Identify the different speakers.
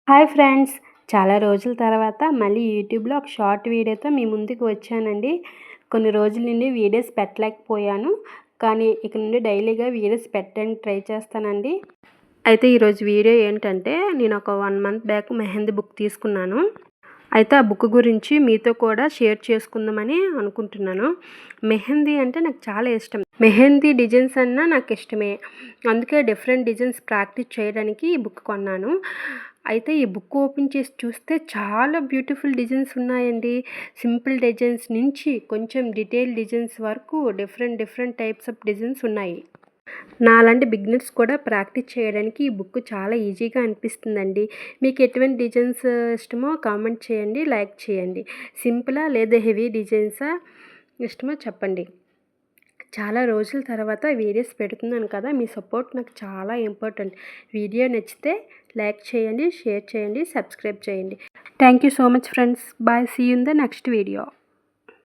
Speaker 1: Hi friends, చాలా రోజుల తర్వాత మళ్ళీ యూట్యూబ్లో ఒక షార్ట్ వీడియోతో మీ ముందుకు వచ్చానండి. కొన్ని రోజుల నుండి వీడియోస్ పెట్టలేకపోయాను, కానీ ఇక నుండి డైలీగా వీడియోస్ పెట్టడానికి ట్రై చేస్తానండి. అయితే ఈరోజు వీడియో ఏంటంటే, నేను ఒక 1 మంత్ బ్యాక్ మెహందీ బుక్ తీసుకున్నాను. అయితే ఆ బుక్ గురించి మీతో కూడా షేర్ చేసుకుందామని అనుకుంటున్నాను. మెహందీ అంటే నాకు చాలా ఇష్టం. మెహందీ డిజైన్స్ అన్నా నాకు ఇష్టమే. అందుకే డిఫరెంట్ డిజైన్స్ ప్రాక్టీస్ చేయడానికి ఈ బుక్ కొన్నాను. అయితే ఈ బుక్ ఓపెన్ చేసి చూస్తే చాలా బ్యూటిఫుల్ డిజైన్స్ ఉన్నాయండి. సింపుల్ డిజైన్స్ నుంచి కొంచెం డీటెయిల్ డిజైన్స్ వరకు డిఫరెంట్ టైప్స్ ఆఫ్ డిజైన్స్ ఉన్నాయి. నాలాంటి బిగినర్స్ కూడా ప్రాక్టీస్ చేయడానికి ఈ బుక్ చాలా ఈజీగా అనిపిస్తుందండి. మీకు ఎటువంటి డిజైన్స్ ఇష్టమో కామెంట్ చేయండి, లైక్ చేయండి. సింపులా లేదా హెవీ డిజైన్సా ఇష్టమో చెప్పండి. చాలా రోజుల తర్వాత వీడియోస్ పెడుతున్నాను కదా, మీ సపోర్ట్ నాకు చాలా ఇంపార్టెంట్. వీడియో నచ్చితే లైక్ చేయండి, షేర్ చేయండి, సబ్స్క్రైబ్ చేయండి. Thank you so much friends. Bye. See you in the next video.